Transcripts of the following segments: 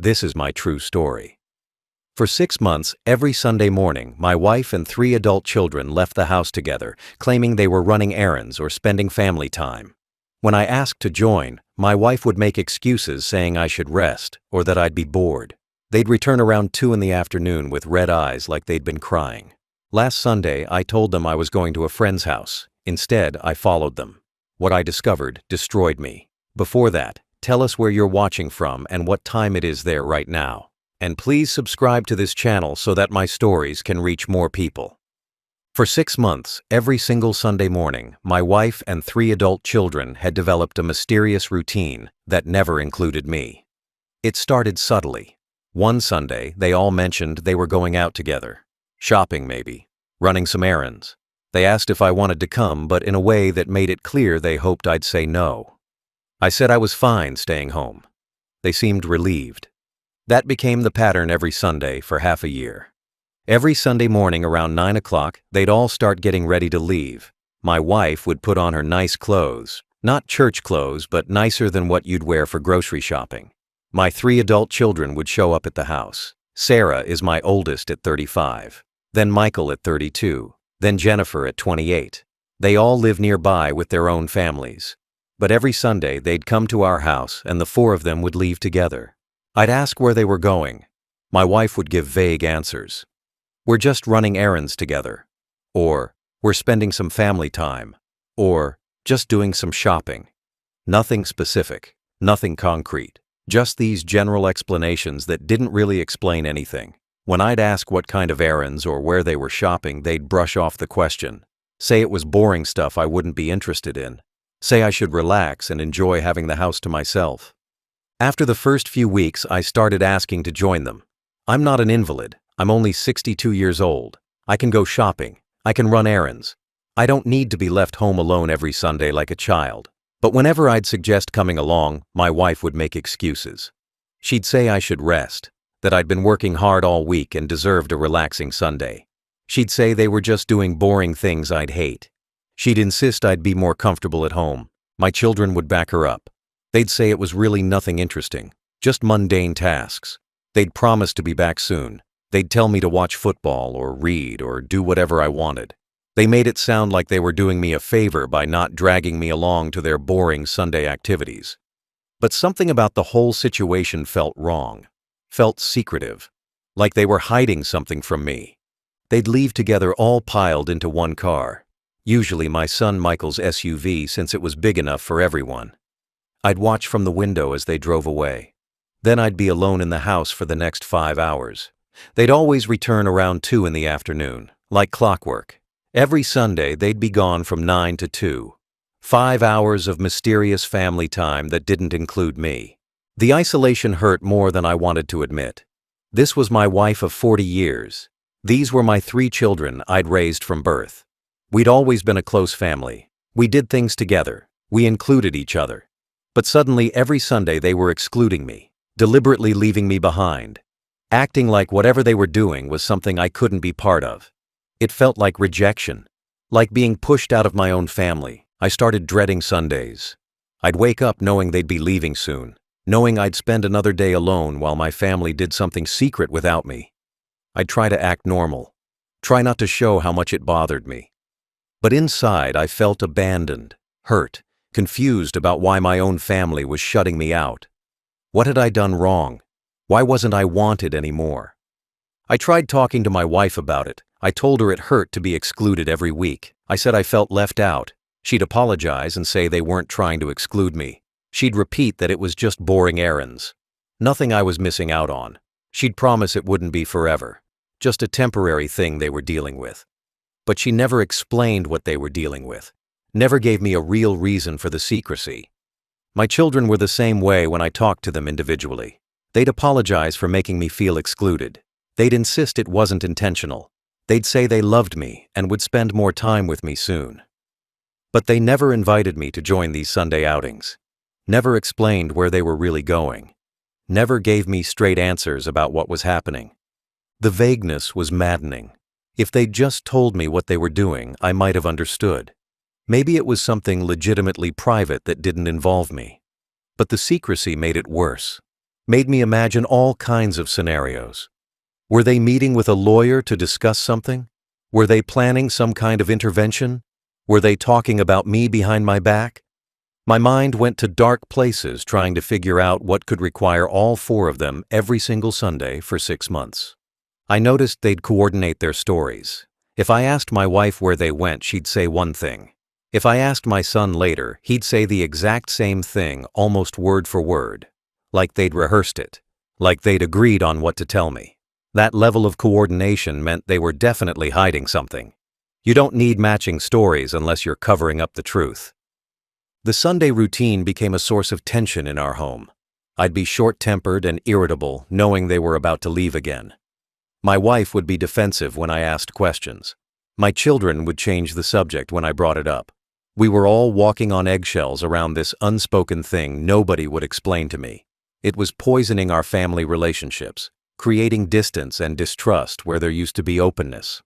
This is my true story. For 6 months, every Sunday morning, my wife and 3 adult children left the house together, claiming they were running errands or spending family time. When I asked to join, my wife would make excuses saying I should rest or that I'd be bored. They'd return around 2 in the afternoon with red eyes like they'd been crying. Last Sunday, I told them I was going to a friend's house. Instead, I followed them. What I discovered destroyed me. Before that, tell us where you're watching from and what time it is there right now. And please subscribe to this channel so that my stories can reach more people. For 6 months, every single Sunday morning, my wife and 3 adult children had developed a mysterious routine that never included me. It started subtly. One Sunday, they all mentioned they were going out together. Shopping maybe. Running some errands. They asked if I wanted to come, but in a way that made it clear they hoped I'd say no. I said I was fine staying home. They seemed relieved. That became the pattern every Sunday for half a year. Every Sunday morning around 9 o'clock, they'd all start getting ready to leave. My wife would put on her nice clothes, not church clothes, but nicer than what you'd wear for grocery shopping. My 3 adult children would show up at the house. Sarah is my oldest at 35, then Michael at 32, then Jennifer at 28. They all live nearby with their own families. But every Sunday they'd come to our house and the 4 of them would leave together. I'd ask where they were going. My wife would give vague answers. We're just running errands together. Or, we're spending some family time. Or, just doing some shopping. Nothing specific, nothing concrete. Just these general explanations that didn't really explain anything. When I'd ask what kind of errands or where they were shopping, they'd brush off the question. Say it was boring stuff I wouldn't be interested in. Say I should relax and enjoy having the house to myself. After the first few weeks, I started asking to join them. I'm not an invalid. I'm only 62 years old. I can go shopping. I can run errands. I don't need to be left home alone every Sunday like a child. But whenever I'd suggest coming along, my wife would make excuses. She'd say I should rest, that I'd been working hard all week and deserved a relaxing Sunday. She'd say they were just doing boring things I'd hate. She'd insist I'd be more comfortable at home. My children would back her up. They'd say it was really nothing interesting, just mundane tasks. They'd promise to be back soon. They'd tell me to watch football or read or do whatever I wanted. They made it sound like they were doing me a favor by not dragging me along to their boring Sunday activities. But something about the whole situation felt wrong, felt secretive, like they were hiding something from me. They'd leave together all piled into one car, usually my son Michael's SUV since it was big enough for everyone. I'd watch from the window as they drove away. Then I'd be alone in the house for the next 5 hours. They'd always return around 2 in the afternoon, like clockwork. Every Sunday they'd be gone from 9 to 2. 5 hours of mysterious family time that didn't include me. The isolation hurt more than I wanted to admit. This was my wife of 40 years. These were my 3 children I'd raised from birth. We'd always been a close family. We did things together. We included each other. But suddenly every Sunday they were excluding me, deliberately leaving me behind, acting like whatever they were doing was something I couldn't be part of. It felt like rejection, like being pushed out of my own family. I started dreading Sundays. I'd wake up knowing they'd be leaving soon, knowing I'd spend another day alone while my family did something secret without me. I'd try to act normal, try not to show how much it bothered me. But inside I felt abandoned, hurt, confused about why my own family was shutting me out. What had I done wrong? Why wasn't I wanted anymore? I tried talking to my wife about it. I told her it hurt to be excluded every week. I said I felt left out. She'd apologize and say they weren't trying to exclude me. She'd repeat that it was just boring errands. Nothing I was missing out on. She'd promise it wouldn't be forever. Just a temporary thing they were dealing with. But she never explained what they were dealing with. Never gave me a real reason for the secrecy. My children were the same way when I talked to them individually. They'd apologize for making me feel excluded. They'd insist it wasn't intentional. They'd say they loved me and would spend more time with me soon. But they never invited me to join these Sunday outings. Never explained where they were really going. Never gave me straight answers about what was happening. The vagueness was maddening. If they'd just told me what they were doing, I might have understood. Maybe it was something legitimately private that didn't involve me. But the secrecy made it worse. made me imagine all kinds of scenarios. Were they meeting with a lawyer to discuss something? Were they planning some kind of intervention? Were they talking about me behind my back? My mind went to dark places trying to figure out what could require all four of them every single Sunday for 6 months. I noticed they'd coordinate their stories. If I asked my wife where they went, she'd say one thing. If I asked my son later, he'd say the exact same thing, almost word for word. Like they'd rehearsed it. Like they'd agreed on what to tell me. That level of coordination meant they were definitely hiding something. You don't need matching stories unless you're covering up the truth. The Sunday routine became a source of tension in our home. I'd be short-tempered and irritable, knowing they were about to leave again. My wife would be defensive when I asked questions. My children would change the subject when I brought it up. We were all walking on eggshells around this unspoken thing nobody would explain to me. It was poisoning our family relationships, creating distance and distrust where there used to be openness.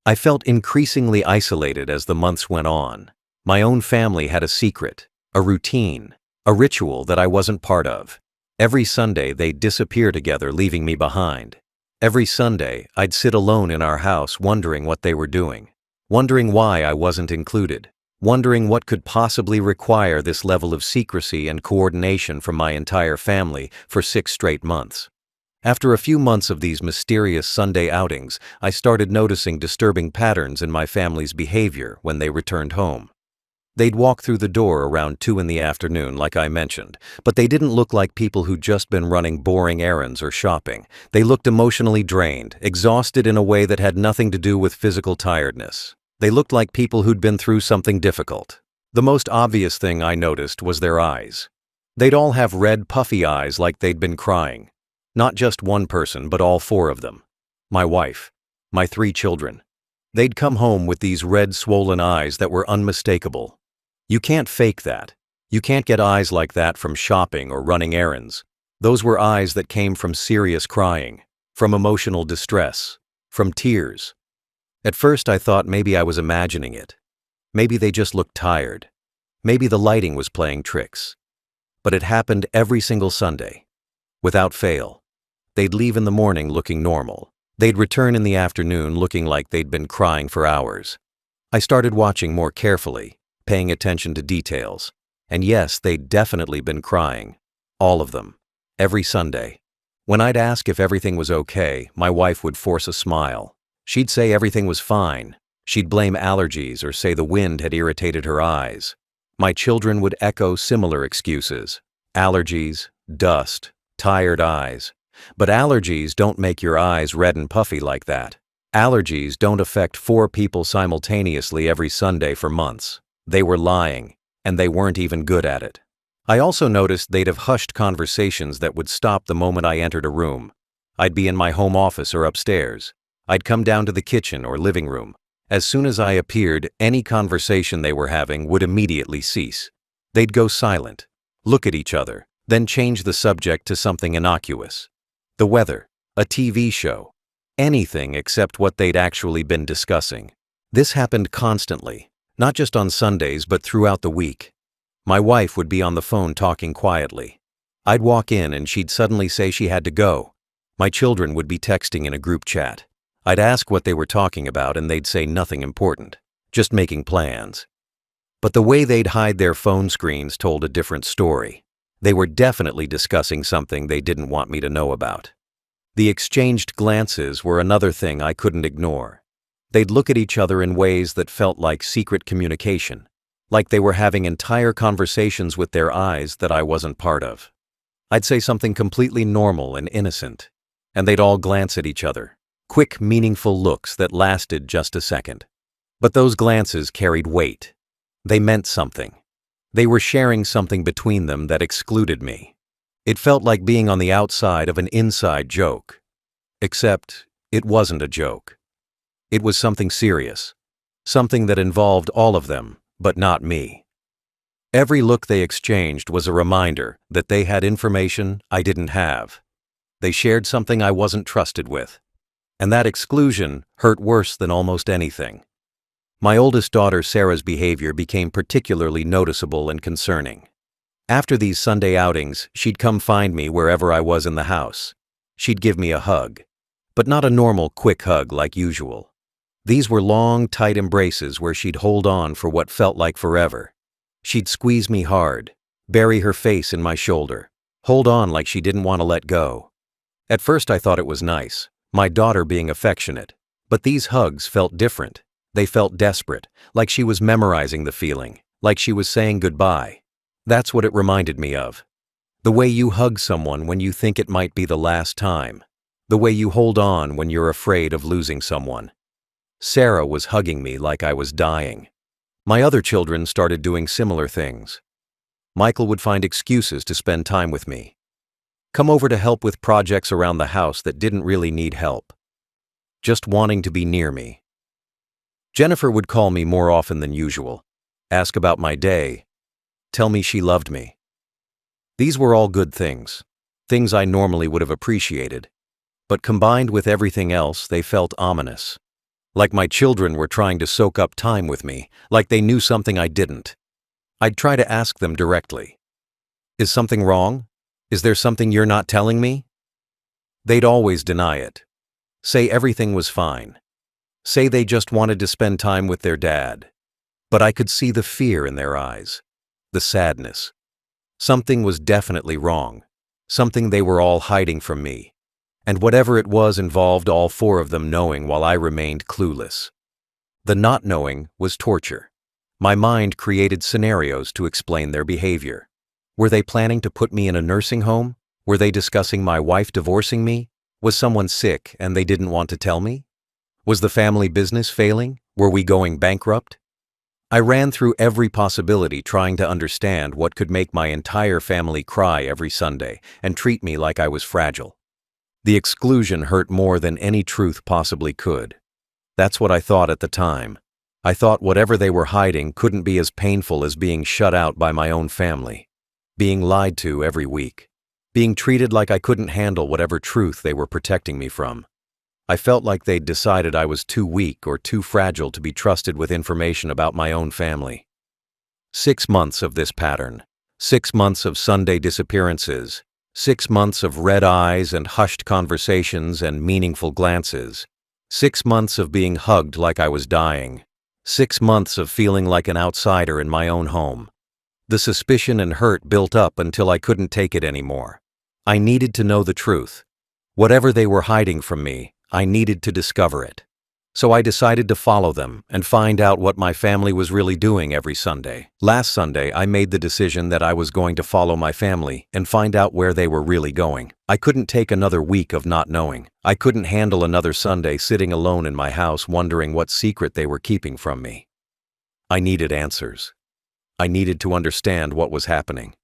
I felt increasingly isolated as the months went on. My own family had a secret, a routine, a ritual that I wasn't part of. Every Sunday they'd disappear together, leaving me behind. Every Sunday I'd sit alone in our house wondering what they were doing, wondering why I wasn't included, wondering what could possibly require this level of secrecy and coordination from my entire family for 6 straight months. After a few months of these mysterious Sunday outings, I started noticing disturbing patterns in my family's behavior when they returned home. They'd walk through the door around 2 in the afternoon, like I mentioned, but they didn't look like people who'd just been running boring errands or shopping. They looked emotionally drained, exhausted in a way that had nothing to do with physical tiredness. They looked like people who'd been through something difficult. The most obvious thing I noticed was their eyes. They'd all have red, puffy eyes like they'd been crying. Not just one person, but all 4 of them. My wife, my 3 children. They'd come home with these red, swollen eyes that were unmistakable. You can't fake that. You can't get eyes like that from shopping or running errands. Those were eyes that came from serious crying, from emotional distress, from tears. At first I thought maybe I was imagining it. Maybe they just looked tired. Maybe the lighting was playing tricks. But it happened every single Sunday. Without fail. They'd leave in the morning looking normal. They'd return in the afternoon looking like they'd been crying for hours. I started watching more carefully, paying attention to details. And yes, they'd definitely been crying. All of them. Every Sunday. When I'd ask if everything was okay, my wife would force a smile. She'd say everything was fine. She'd blame allergies or say the wind had irritated her eyes. My children would echo similar excuses. Allergies, dust, tired eyes. But allergies don't make your eyes red and puffy like that. Allergies don't affect 4 people simultaneously every Sunday for months. They were lying, and they weren't even good at it. I also noticed they'd have hushed conversations that would stop the moment I entered a room. I'd be in my home office or upstairs. I'd come down to the kitchen or living room. As soon as I appeared, any conversation they were having would immediately cease. They'd go silent, look at each other, then change the subject to something innocuous. The weather, a TV show, anything except what they'd actually been discussing. This happened constantly, not just on Sundays but throughout the week. My wife would be on the phone talking quietly. I'd walk in and she'd suddenly say she had to go. My children would be texting in a group chat. I'd ask what they were talking about and they'd say nothing important, just making plans. But the way they'd hide their phone screens told a different story. They were definitely discussing something they didn't want me to know about. The exchanged glances were another thing I couldn't ignore. They'd look at each other in ways that felt like secret communication, like they were having entire conversations with their eyes that I wasn't part of. I'd say something completely normal and innocent, and they'd all glance at each other, quick, meaningful looks that lasted just a second. But those glances carried weight. They meant something. They were sharing something between them that excluded me. It felt like being on the outside of an inside joke. Except, it wasn't a joke. It was something serious. Something that involved all of them, but not me. Every look they exchanged was a reminder that they had information I didn't have. They shared something I wasn't trusted with. And that exclusion hurt worse than almost anything. My oldest daughter Sarah's behavior became particularly noticeable and concerning. After these Sunday outings, she'd come find me wherever I was in the house. She'd give me a hug. But not a normal, quick hug like usual. These were long, tight embraces where she'd hold on for what felt like forever. She'd squeeze me hard, bury her face in my shoulder, hold on like she didn't want to let go. At first I thought it was nice, my daughter being affectionate. But these hugs felt different. They felt desperate, like she was memorizing the feeling, like she was saying goodbye. That's what it reminded me of. The way you hug someone when you think it might be the last time. The way you hold on when you're afraid of losing someone. Sarah was hugging me like I was dying. My other children started doing similar things. Michael would find excuses to spend time with me. Come over to help with projects around the house that didn't really need help. Just wanting to be near me. Jennifer would call me more often than usual, ask about my day, tell me she loved me. These were all good things, things I normally would have appreciated, but combined with everything else, they felt ominous. Like my children were trying to soak up time with me, like they knew something I didn't. I'd try to ask them directly. Is something wrong? Is there something you're not telling me? They'd always deny it. Say everything was fine. Say they just wanted to spend time with their dad. But I could see the fear in their eyes, the sadness. Something was definitely wrong, something they were all hiding from me. And whatever it was involved all four of them knowing while I remained clueless. The not knowing was torture. My mind created scenarios to explain their behavior. Were they planning to put me in a nursing home? Were they discussing my wife divorcing me? Was someone sick and they didn't want to tell me? Was the family business failing? Were we going bankrupt? I ran through every possibility trying to understand what could make my entire family cry every Sunday and treat me like I was fragile. The exclusion hurt more than any truth possibly could. That's what I thought at the time. I thought whatever they were hiding couldn't be as painful as being shut out by my own family, being lied to every week, being treated like I couldn't handle whatever truth they were protecting me from. I felt like they'd decided I was too weak or too fragile to be trusted with information about my own family. 6 months of this pattern, 6 months of Sunday disappearances, 6 months of red eyes and hushed conversations and meaningful glances, 6 months of being hugged like I was dying, 6 months of feeling like an outsider in my own home. The suspicion and hurt built up until I couldn't take it anymore. I needed to know the truth. Whatever they were hiding from me, I needed to discover it. So I decided to follow them and find out what my family was really doing every Sunday. Last Sunday, I made the decision that I was going to follow my family and find out where they were really going. I couldn't take another week of not knowing. I couldn't handle another Sunday sitting alone in my house wondering what secret they were keeping from me. I needed answers. I needed to understand what was happening.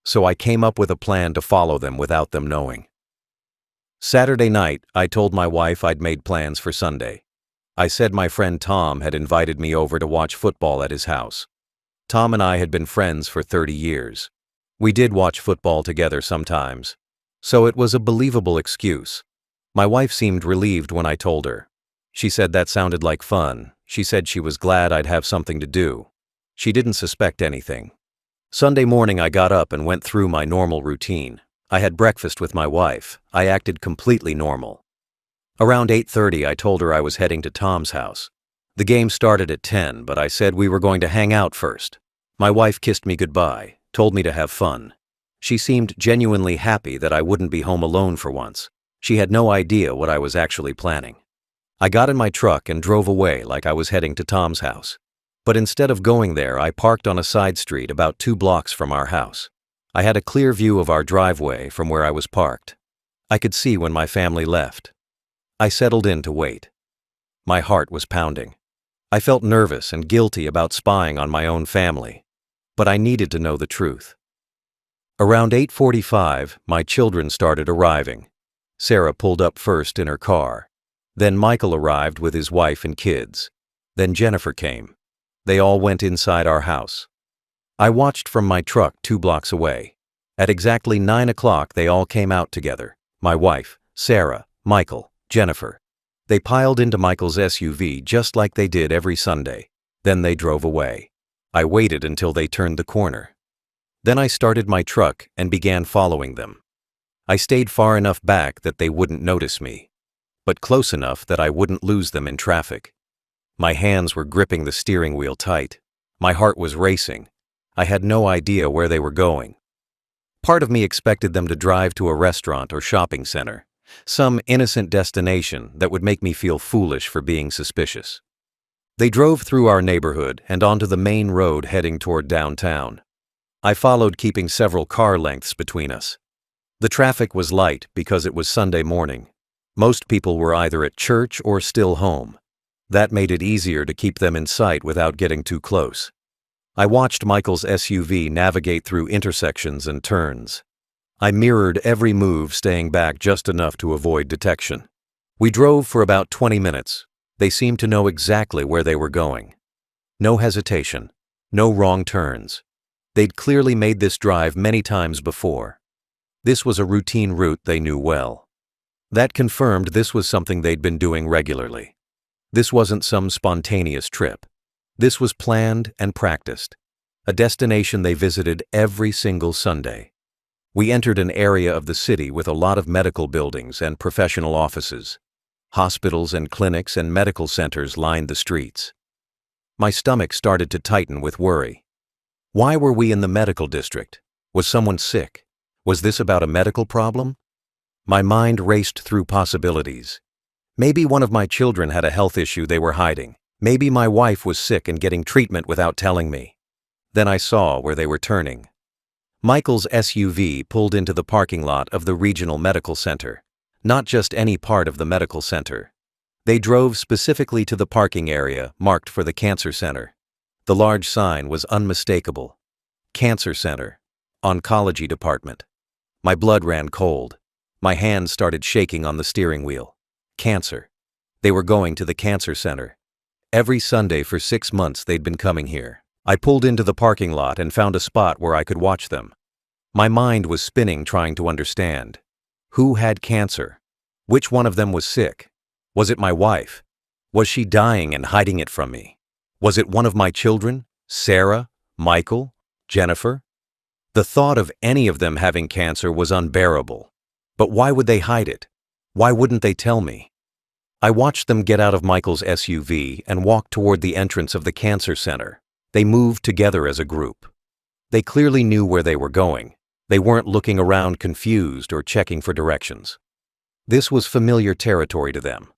So I came up with a plan to follow them without them knowing. Saturday night, I told my wife I'd made plans for Sunday. I said my friend Tom had invited me over to watch football at his house. Tom and I had been friends for 30 years. We did watch football together sometimes, so it was a believable excuse. My wife seemed relieved when I told her. She said that sounded like fun. She said she was glad I'd have something to do. She didn't suspect anything. Sunday morning I got up and went through my normal routine. I had breakfast with my wife. I acted completely normal. Around 8:30 I told her I was heading to Tom's house. The game started at 10, but I said we were going to hang out first. My wife kissed me goodbye, told me to have fun. She seemed genuinely happy that I wouldn't be home alone for once. She had no idea what I was actually planning. I got in my truck and drove away like I was heading to Tom's house. But instead of going there, I parked on a side street about 2 blocks from our house. I had a clear view of our driveway from where I was parked. I could see when my family left. I settled in to wait. My heart was pounding. I felt nervous and guilty about spying on my own family, but I needed to know the truth. Around 8:45, my children started arriving. Sarah pulled up first in her car. Then Michael arrived with his wife and kids. Then Jennifer came. They all went inside our house. I watched from my truck 2 blocks away. At exactly 9 o'clock, they all came out together. My wife, Sarah, Michael, Jennifer. They piled into Michael's SUV just like they did every Sunday. Then they drove away. I waited until they turned the corner. Then I started my truck and began following them. I stayed far enough back that they wouldn't notice me, but close enough that I wouldn't lose them in traffic. My hands were gripping the steering wheel tight. My heart was racing. I had no idea where they were going. Part of me expected them to drive to a restaurant or shopping center, some innocent destination that would make me feel foolish for being suspicious. They drove through our neighborhood and onto the main road heading toward downtown. I followed, keeping several car lengths between us. The traffic was light because it was Sunday morning. Most people were either at church or still home. That made it easier to keep them in sight without getting too close. I watched Michael's SUV navigate through intersections and turns. I mirrored every move, staying back just enough to avoid detection. We drove for about 20 minutes. They seemed to know exactly where they were going. No hesitation, no wrong turns. They'd clearly made this drive many times before. This was a routine route they knew well. That confirmed this was something they'd been doing regularly. This wasn't some spontaneous trip. This was planned and practiced, a destination they visited every single Sunday. We entered an area of the city with a lot of medical buildings and professional offices. Hospitals and clinics and medical centers lined the streets. My stomach started to tighten with worry. Why were we in the medical district? Was someone sick? Was this about a medical problem? My mind raced through possibilities. Maybe one of my children had a health issue they were hiding. Maybe my wife was sick and getting treatment without telling me. Then I saw where they were turning. Michael's SUV pulled into the parking lot of the regional medical center. Not just any part of the medical center. They drove specifically to the parking area marked for the cancer center. The large sign was unmistakable. Cancer Center. Oncology Department. My blood ran cold. My hands started shaking on the steering wheel. Cancer. They were going to the cancer center. Every Sunday for 6 months they'd been coming here. I pulled into the parking lot and found a spot where I could watch them. My mind was spinning, trying to understand. Who had cancer? Which one of them was sick? Was it my wife? Was she dying and hiding it from me? Was it one of my children? Sarah? Michael? Jennifer? The thought of any of them having cancer was unbearable. But why would they hide it? Why wouldn't they tell me? I watched them get out of Michael's SUV and walk toward the entrance of the cancer center. They moved together as a group. They clearly knew where they were going. They weren't looking around confused or checking for directions. This was familiar territory to them.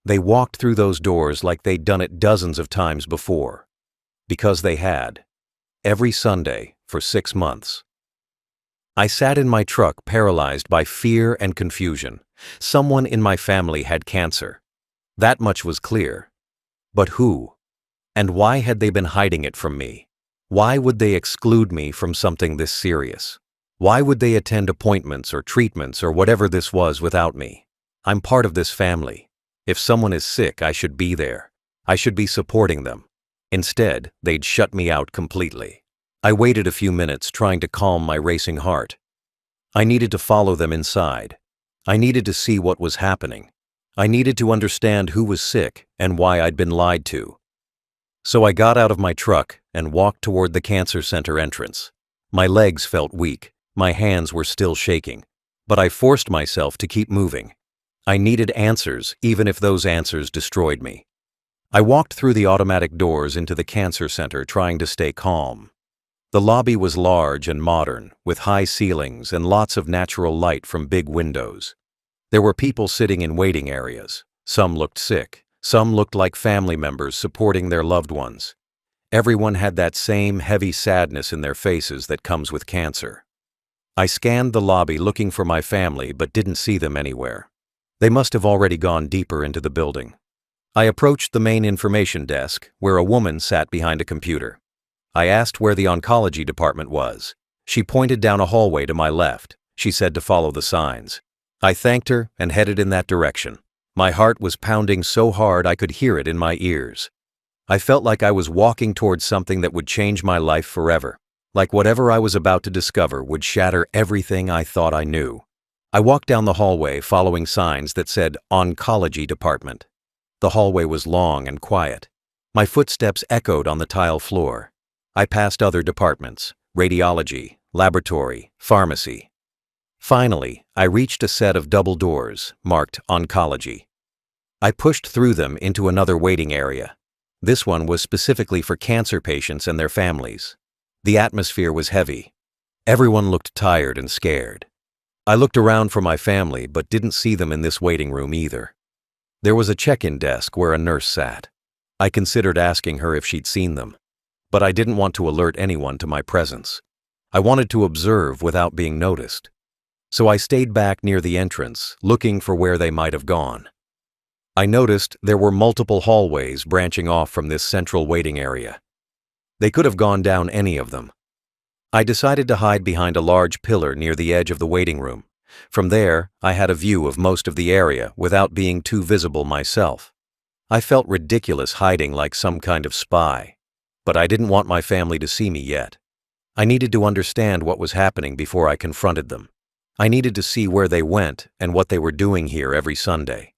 They walked through those doors like they'd done it dozens of times before. Because they had. Every Sunday for 6 months. I sat in my truck, paralyzed by fear and confusion. Someone in my family had cancer. That much was clear. But who? And why had they been hiding it from me? Why would they exclude me from something this serious? Why would they attend appointments or treatments or whatever this was without me? I'm part of this family. If someone is sick, I should be there. I should be supporting them. Instead, they'd shut me out completely. I waited a few minutes, trying to calm my racing heart. I needed to follow them inside. I needed to see what was happening. I needed to understand who was sick and why I'd been lied to. So I got out of my truck and walked toward the cancer center entrance. My legs felt weak. My hands were still shaking. But I forced myself to keep moving. I needed answers, even if those answers destroyed me. I walked through the automatic doors into the cancer center, trying to stay calm. The lobby was large and modern, with high ceilings and lots of natural light from big windows. There were people sitting in waiting areas. Some looked sick. Some looked like family members supporting their loved ones. Everyone had that same heavy sadness in their faces that comes with cancer. I scanned the lobby looking for my family, but didn't see them anywhere. They must have already gone deeper into the building. I approached the main information desk, where a woman sat behind a computer. I asked where the oncology department was. She pointed down a hallway to my left. She said to follow the signs. I thanked her and headed in that direction. My heart was pounding so hard I could hear it in my ears. I felt like I was walking towards something that would change my life forever. Like whatever I was about to discover would shatter everything I thought I knew. I walked down the hallway, following signs that said Oncology Department. The hallway was long and quiet. My footsteps echoed on the tile floor. I passed other departments: radiology, laboratory, pharmacy. Finally, I reached a set of double doors, marked oncology. I pushed through them into another waiting area. This one was specifically for cancer patients and their families. The atmosphere was heavy. Everyone looked tired and scared. I looked around for my family but didn't see them in this waiting room either. There was a check-in desk where a nurse sat. I considered asking her if she'd seen them, but I didn't want to alert anyone to my presence. I wanted to observe without being noticed. So I stayed back near the entrance, looking for where they might have gone. I noticed there were multiple hallways branching off from this central waiting area. They could have gone down any of them. I decided to hide behind a large pillar near the edge of the waiting room. From there, I had a view of most of the area without being too visible myself. I felt ridiculous hiding like some kind of spy, but I didn't want my family to see me yet. I needed to understand what was happening before I confronted them. I needed to see where they went and what they were doing here every Sunday.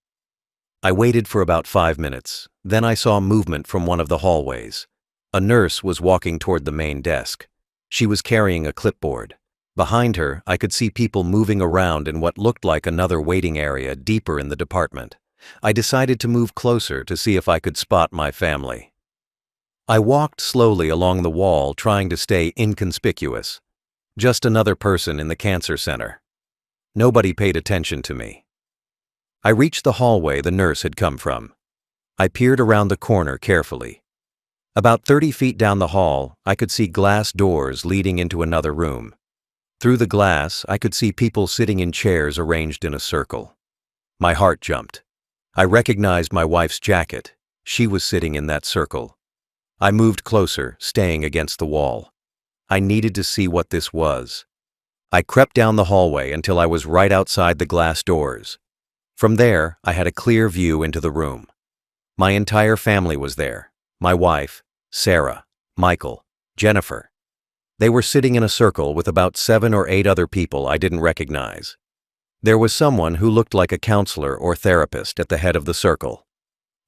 I waited for about 5 minutes. Then I saw movement from one of the hallways. A nurse was walking toward the main desk. She was carrying a clipboard. Behind her, I could see people moving around in what looked like another waiting area deeper in the department. I decided to move closer to see if I could spot my family. I walked slowly along the wall, trying to stay inconspicuous. Just another person in the cancer center. Nobody paid attention to me. I reached the hallway the nurse had come from. I peered around the corner carefully. About 30 feet down the hall, I could see glass doors leading into another room. Through the glass, I could see people sitting in chairs arranged in a circle. My heart jumped. I recognized my wife's jacket. She was sitting in that circle. I moved closer, staying against the wall. I needed to see what this was. I crept down the hallway until I was right outside the glass doors. From there, I had a clear view into the room. My entire family was there. My wife, Sarah, Michael, Jennifer. They were sitting in a circle with about 7 or 8 other people I didn't recognize. There was someone who looked like a counselor or therapist at the head of the circle.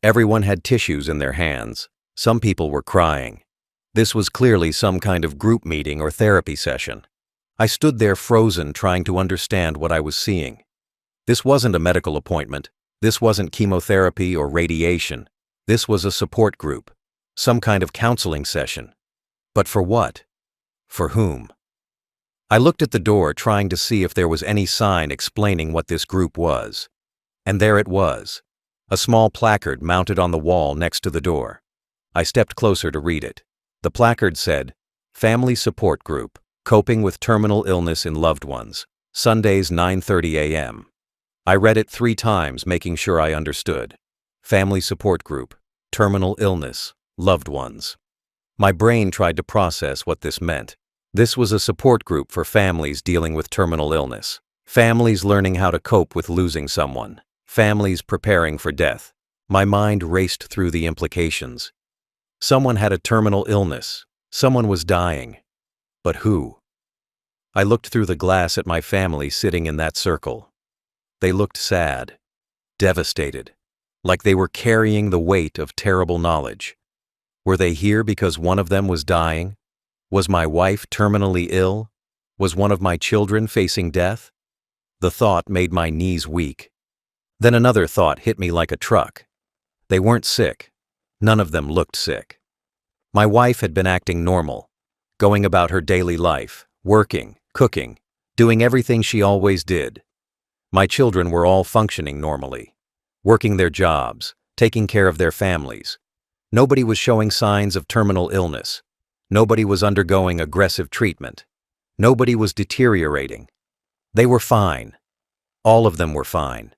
Everyone had tissues in their hands. Some people were crying. This was clearly some kind of group meeting or therapy session. I stood there frozen, trying to understand what I was seeing. This wasn't a medical appointment. This wasn't chemotherapy or radiation. This was a support group. Some kind of counseling session. But for what? For whom? I looked at the door, trying to see if there was any sign explaining what this group was. And there it was. A small placard mounted on the wall next to the door. I stepped closer to read it. The placard said, "Family Support Group, Coping with Terminal Illness in Loved Ones, Sundays 9:30 a.m." I read it 3 times, making sure I understood. Family Support Group, Terminal Illness, Loved Ones. My brain tried to process what this meant. This was a support group for families dealing with terminal illness. Families learning how to cope with losing someone. Families preparing for death. My mind raced through the implications. Someone had a terminal illness. Someone was dying. But who? I looked through the glass at my family sitting in that circle. They looked sad, devastated, like they were carrying the weight of terrible knowledge. Were they here because one of them was dying? Was my wife terminally ill? Was one of my children facing death? The thought made my knees weak. Then another thought hit me like a truck. They weren't sick. None of them looked sick. My wife had been acting normal, going about her daily life, working, cooking, doing everything she always did. My children were all functioning normally, working their jobs, taking care of their families. Nobody was showing signs of terminal illness. Nobody was undergoing aggressive treatment. Nobody was deteriorating. They were fine. All of them were fine.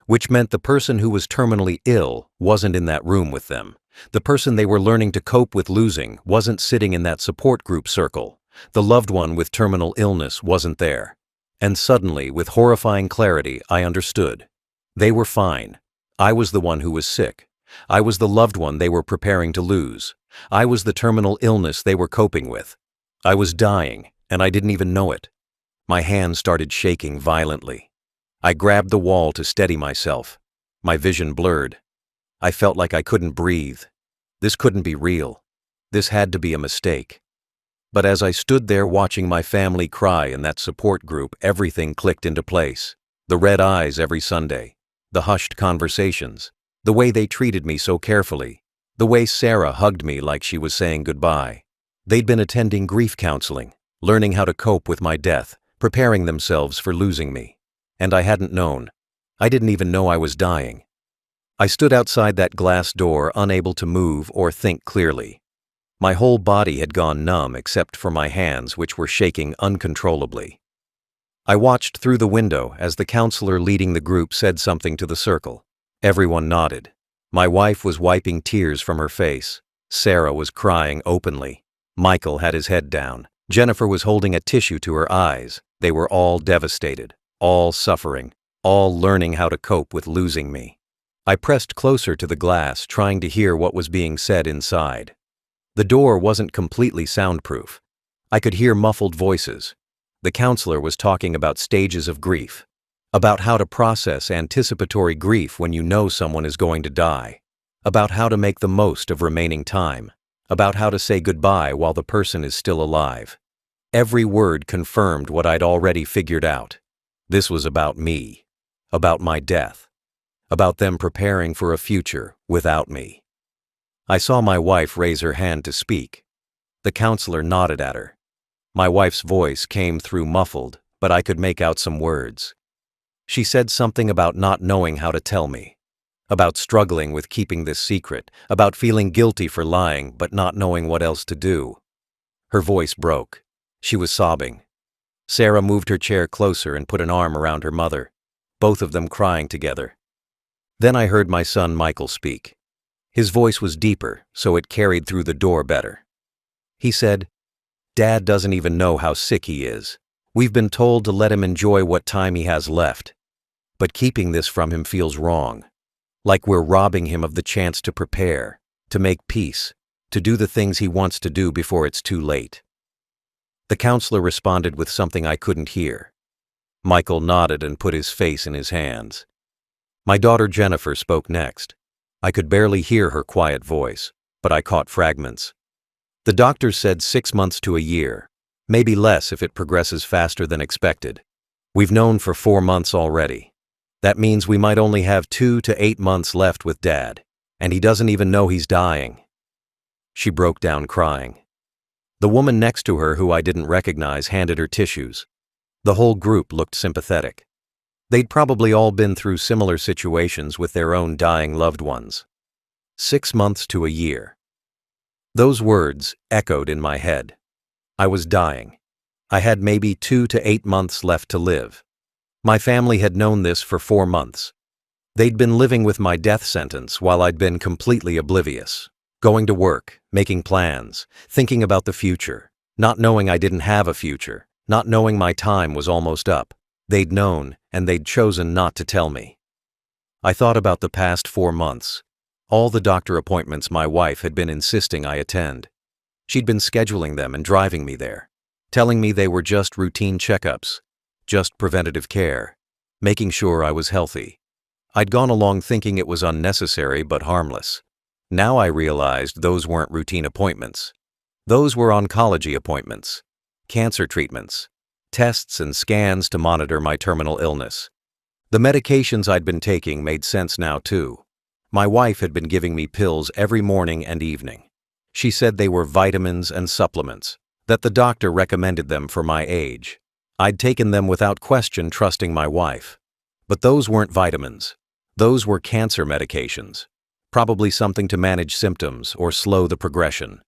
Which meant the person who was terminally ill wasn't in that room with them. The person they were learning to cope with losing wasn't sitting in that support group circle. The loved one with terminal illness wasn't there. And suddenly, with horrifying clarity, I understood. They were fine. I was the one who was sick. I was the loved one they were preparing to lose. I was the terminal illness they were coping with. I was dying, and I didn't even know it. My hands started shaking violently. I grabbed the wall to steady myself. My vision blurred. I felt like I couldn't breathe. This couldn't be real. This had to be a mistake. But as I stood there watching my family cry in that support group, everything clicked into place. The red eyes every Sunday, the hushed conversations, the way they treated me so carefully, the way Sarah hugged me like she was saying goodbye. They'd been attending grief counseling, learning how to cope with my death, preparing themselves for losing me. And I hadn't known. I didn't even know I was dying. I stood outside that glass door, unable to move or think clearly. My whole body had gone numb except for my hands, which were shaking uncontrollably. I watched through the window as the counselor leading the group said something to the circle. Everyone nodded. My wife was wiping tears from her face. Sarah was crying openly. Michael had his head down. Jennifer was holding a tissue to her eyes. They were all devastated, all suffering, all learning how to cope with losing me. I pressed closer to the glass, trying to hear what was being said inside. The door wasn't completely soundproof. I could hear muffled voices. The counselor was talking about stages of grief, about how to process anticipatory grief when you know someone is going to die, about how to make the most of remaining time, about how to say goodbye while the person is still alive. Every word confirmed what I'd already figured out. This was about me, about my death, about them preparing for a future without me. I saw my wife raise her hand to speak. The counselor nodded at her. My wife's voice came through muffled, but I could make out some words. She said something about not knowing how to tell me, about struggling with keeping this secret, about feeling guilty for lying but not knowing what else to do. Her voice broke. She was sobbing. Sarah moved her chair closer and put an arm around her mother, both of them crying together. Then I heard my son Michael speak. His voice was deeper, so it carried through the door better. He said, "Dad doesn't even know how sick he is. We've been told to let him enjoy what time he has left. But keeping this from him feels wrong. Like we're robbing him of the chance to prepare, to make peace, to do the things he wants to do before it's too late." The counselor responded with something I couldn't hear. Michael nodded and put his face in his hands. My daughter Jennifer spoke next. I could barely hear her quiet voice, but I caught fragments. The doctor said 6 months to a year, maybe less if it progresses faster than expected. We've known for 4 months already. That means we might only have 2 to 8 months left with Dad, and he doesn't even know he's dying. She broke down crying. The woman next to her, who I didn't recognize, handed her tissues. The whole group looked sympathetic. They'd probably all been through similar situations with their own dying loved ones. 6 months to a year. Those words echoed in my head. I was dying. I had maybe 2 to 8 months left to live. My family had known this for 4 months. They'd been living with my death sentence while I'd been completely oblivious, going to work, making plans, thinking about the future, not knowing I didn't have a future, not knowing my time was almost up. They'd known, and they'd chosen not to tell me. I thought about the past 4 months, all the doctor appointments my wife had been insisting I attend. She'd been scheduling them and driving me there, telling me they were just routine checkups, just preventative care, making sure I was healthy. I'd gone along thinking it was unnecessary but harmless. Now I realized those weren't routine appointments. Those were oncology appointments, cancer treatments, tests and scans to monitor my terminal illness. The medications I'd been taking made sense now too. My wife had been giving me pills every morning and evening. She said they were vitamins and supplements, that the doctor recommended them for my age. I'd taken them without question, trusting my wife. But those weren't vitamins. Those were cancer medications, probably something to manage symptoms or slow the progression.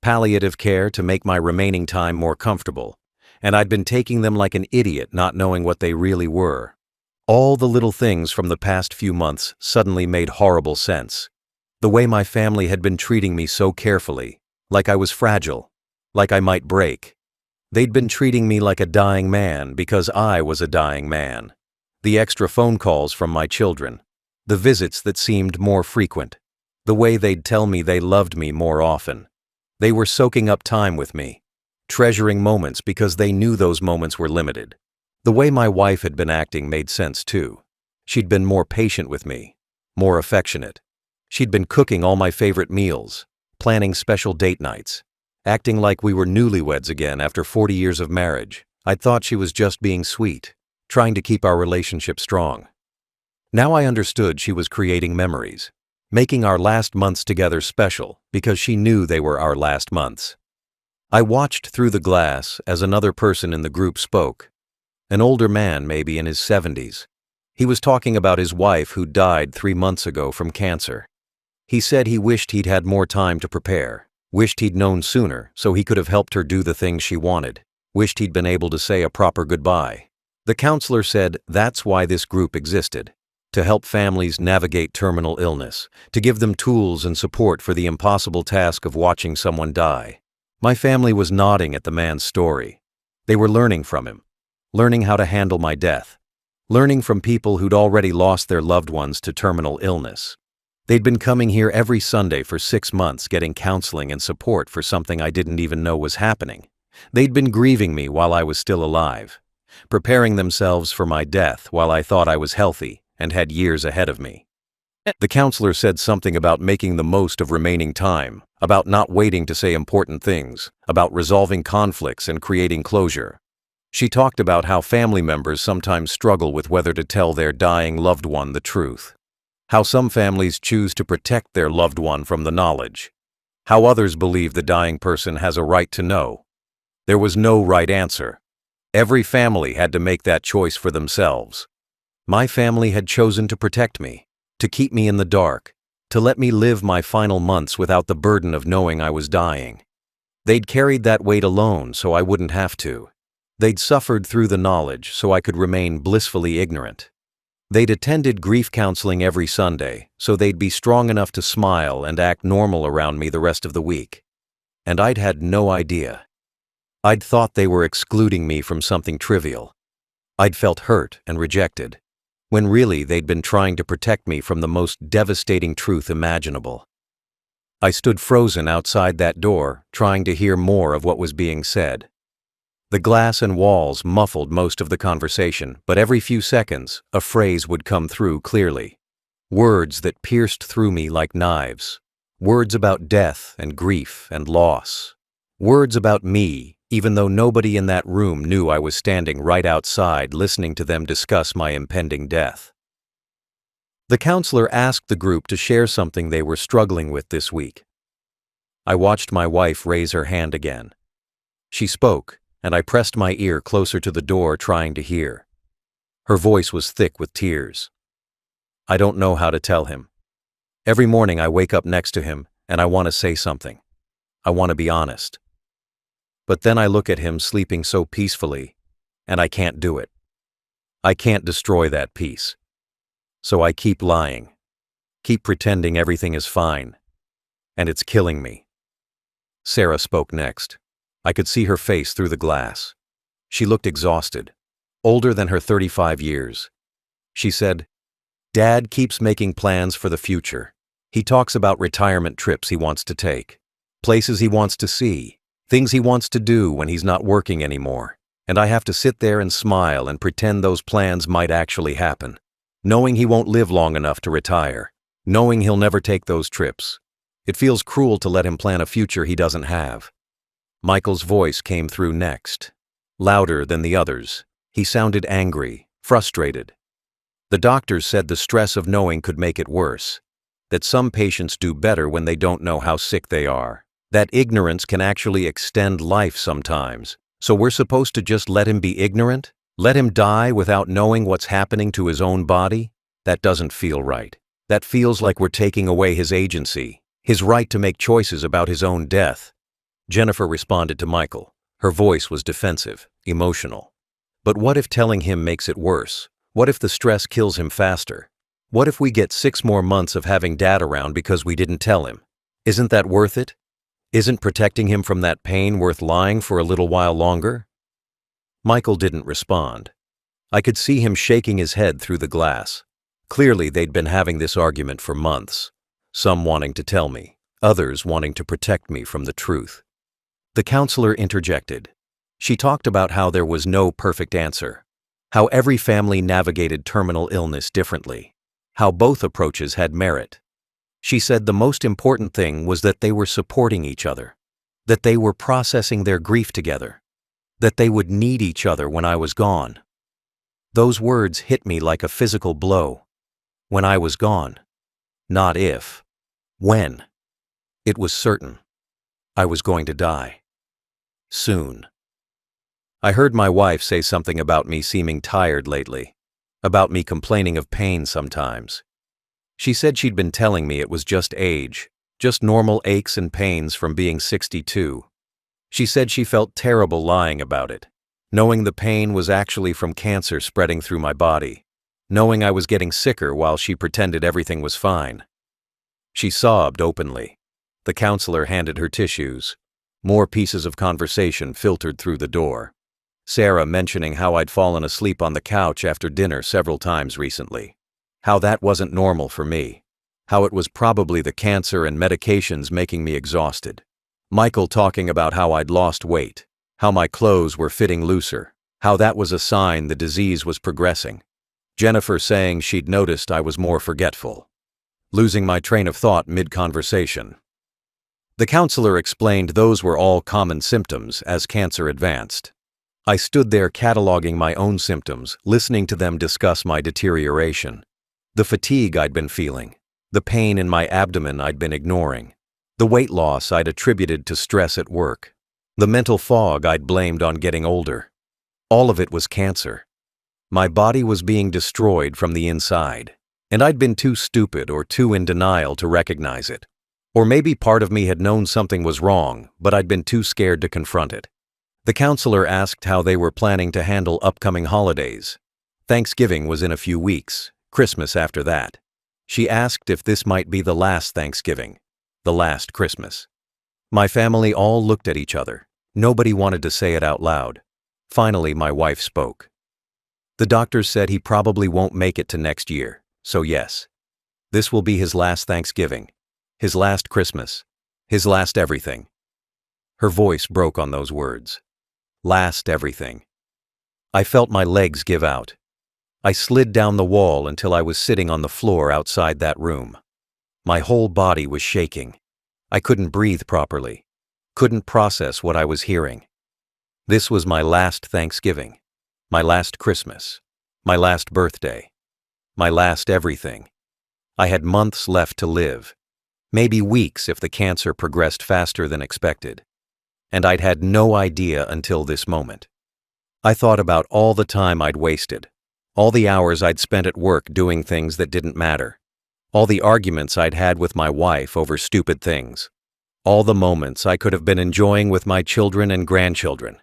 Palliative care to make my remaining time more comfortable. And I'd been taking them like an idiot, not knowing what they really were. All the little things from the past few months suddenly made horrible sense. The way my family had been treating me so carefully, like I was fragile, like I might break. They'd been treating me like a dying man because I was a dying man. The extra phone calls from my children, the visits that seemed more frequent, the way they'd tell me they loved me more often. They were soaking up time with me, treasuring moments because they knew those moments were limited. The way my wife had been acting made sense too. She'd been more patient with me, more affectionate. She'd been cooking all my favorite meals, planning special date nights, acting like we were newlyweds again after 40 years of marriage. I thought she was just being sweet, trying to keep our relationship strong. Now I understood she was creating memories, making our last months together special because she knew they were our last months. I watched through the glass as another person in the group spoke. An older man, maybe in his 70s. He was talking about his wife who died 3 months ago from cancer. He said he wished he'd had more time to prepare, wished he'd known sooner so he could have helped her do the things she wanted, wished he'd been able to say a proper goodbye. The counselor said that's why this group existed, to help families navigate terminal illness, to give them tools and support for the impossible task of watching someone die. My family was nodding at the man's story. They were learning from him, learning how to handle my death, learning from people who'd already lost their loved ones to terminal illness. They'd been coming here every Sunday for 6 months getting counseling and support for something I didn't even know was happening. They'd been grieving me while I was still alive, preparing themselves for my death while I thought I was healthy and had years ahead of me. The counselor said something about making the most of remaining time, about not waiting to say important things, about resolving conflicts and creating closure. She talked about how family members sometimes struggle with whether to tell their dying loved one the truth, how some families choose to protect their loved one from the knowledge, how others believe the dying person has a right to know. There was no right answer. Every family had to make that choice for themselves. My family had chosen to protect me, to keep me in the dark, to let me live my final months without the burden of knowing I was dying. They'd carried that weight alone so I wouldn't have to. They'd suffered through the knowledge so I could remain blissfully ignorant. They'd attended grief counseling every Sunday so they'd be strong enough to smile and act normal around me the rest of the week. And I'd had no idea. I'd thought they were excluding me from something trivial. I'd felt hurt and rejected, when really they'd been trying to protect me from the most devastating truth imaginable. I stood frozen outside that door, trying to hear more of what was being said. The glass and walls muffled most of the conversation, but every few seconds, a phrase would come through clearly. Words that pierced through me like knives. Words about death and grief and loss. Words about me, even though nobody in that room knew I was standing right outside listening to them discuss my impending death. The counselor asked the group to share something they were struggling with this week. I watched my wife raise her hand again. She spoke, and I pressed my ear closer to the door trying to hear. Her voice was thick with tears. I don't know how to tell him. Every morning I wake up next to him, and I want to say something. I want to be honest. But then I look at him sleeping so peacefully, and I can't do it. I can't destroy that peace. So I keep lying, keep pretending everything is fine, and it's killing me. Sarah spoke next. I could see her face through the glass. She looked exhausted, older than her 35 years. She said, "Dad keeps making plans for the future. He talks about retirement trips he wants to take, places he wants to see, things he wants to do when he's not working anymore, and I have to sit there and smile and pretend those plans might actually happen, knowing he won't live long enough to retire, knowing he'll never take those trips. It feels cruel to let him plan a future he doesn't have." Michael's voice came through next, louder than the others. He sounded angry, frustrated. The doctors said the stress of knowing could make it worse, that some patients do better when they don't know how sick they are, that ignorance can actually extend life sometimes. So we're supposed to just let him be ignorant? Let him die without knowing what's happening to his own body? That doesn't feel right. That feels like we're taking away his agency, his right to make choices about his own death. Jennifer responded to Michael. Her voice was defensive, emotional. But what if telling him makes it worse? What if the stress kills him faster? What if we get 6 more months of having Dad around because we didn't tell him? Isn't that worth it? Isn't protecting him from that pain worth lying for a little while longer? Michael didn't respond. I could see him shaking his head through the glass. Clearly they'd been having this argument for months, some wanting to tell me, others wanting to protect me from the truth. The counselor interjected. She talked about how there was no perfect answer, how every family navigated terminal illness differently, how both approaches had merit. She said the most important thing was that they were supporting each other. that they were processing their grief together, that they would need each other when I was gone. Those words hit me like a physical blow. When I was gone. Not if. When. It was certain. I was going to die. Soon. I heard my wife say something about me seeming tired lately, about me complaining of pain sometimes. She said she'd been telling me it was just age, just normal aches and pains from being 62. She said she felt terrible lying about it, knowing the pain was actually from cancer spreading through my body, knowing I was getting sicker while she pretended everything was fine. She sobbed openly. The counselor handed her tissues. More pieces of conversation filtered through the door. Sarah mentioning how I'd fallen asleep on the couch after dinner several times recently. How that wasn't normal for me. How it was probably the cancer and medications making me exhausted. Michael talking about how I'd lost weight. How my clothes were fitting looser. How that was a sign the disease was progressing. Jennifer saying she'd noticed I was more forgetful. Losing my train of thought mid-conversation. The counselor explained those were all common symptoms as cancer advanced. I stood there cataloging my own symptoms, listening to them discuss my deterioration. The fatigue I'd been feeling. The pain in my abdomen I'd been ignoring. The weight loss I'd attributed to stress at work. The mental fog I'd blamed on getting older. All of it was cancer. My body was being destroyed from the inside, and I'd been too stupid or too in denial to recognize it. Or maybe part of me had known something was wrong, but I'd been too scared to confront it. The counselor asked how they were planning to handle upcoming holidays. Thanksgiving was in a few weeks, Christmas after that. She asked if this might be the last Thanksgiving, the last Christmas. My family all looked at each other. Nobody wanted to say it out loud. Finally, my wife spoke. The doctors said he probably won't make it to next year, so yes. This will be his last Thanksgiving, his last Christmas, his last everything. Her voice broke on those words. Last everything. I felt my legs give out. I slid down the wall until I was sitting on the floor outside that room. My whole body was shaking. I couldn't breathe properly. Couldn't process what I was hearing. This was my last Thanksgiving. My last Christmas. My last birthday. My last everything. I had months left to live. Maybe weeks if the cancer progressed faster than expected. And I'd had no idea until this moment. I thought about all the time I'd wasted. All the hours I'd spent at work doing things that didn't matter. All the arguments I'd had with my wife over stupid things. All the moments I could have been enjoying with my children and grandchildren.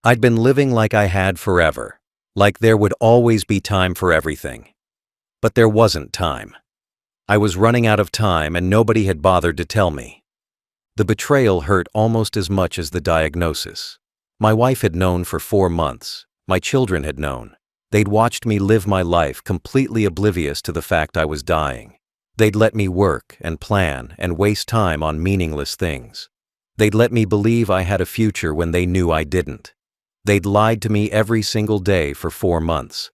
I'd been living like I had forever, like there would always be time for everything. But there wasn't time. I was running out of time and nobody had bothered to tell me. The betrayal hurt almost as much as the diagnosis. My wife had known for 4 months. My children had known. They'd watched me live my life completely oblivious to the fact I was dying. They'd let me work and plan and waste time on meaningless things. They'd let me believe I had a future when they knew I didn't. They'd lied to me every single day for 4 months.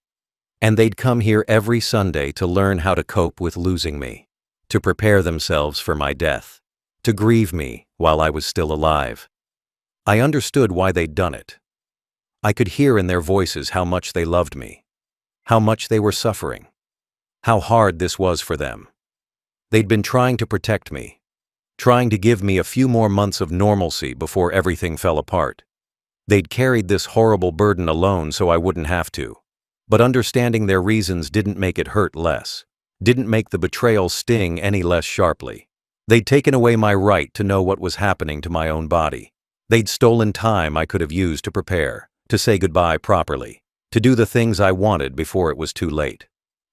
And they'd come here every Sunday to learn how to cope with losing me, to prepare themselves for my death, to grieve me while I was still alive. I understood why they'd done it. I could hear in their voices how much they loved me, how much they were suffering, how hard this was for them. They'd been trying to protect me, trying to give me a few more months of normalcy before everything fell apart. They'd carried this horrible burden alone so I wouldn't have to. But understanding their reasons didn't make it hurt less, didn't make the betrayal sting any less sharply. They'd taken away my right to know what was happening to my own body. They'd stolen time I could have used to prepare, to say goodbye properly, to do the things I wanted before it was too late.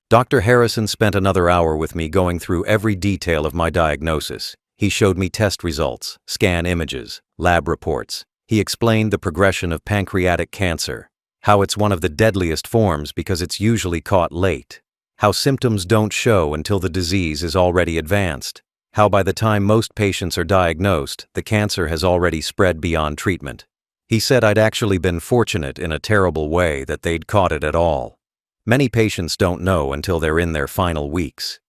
Dr. Harrison spent another hour with me going through every detail of my diagnosis. He showed me test results, scan images, lab reports. He explained the progression of pancreatic cancer, how it's one of the deadliest forms because it's usually caught late, how symptoms don't show until the disease is already advanced, how by the time most patients are diagnosed, the cancer has already spread beyond treatment. He said I'd actually been fortunate in a terrible way that they'd caught it at all. Many patients don't know until they're in their final weeks.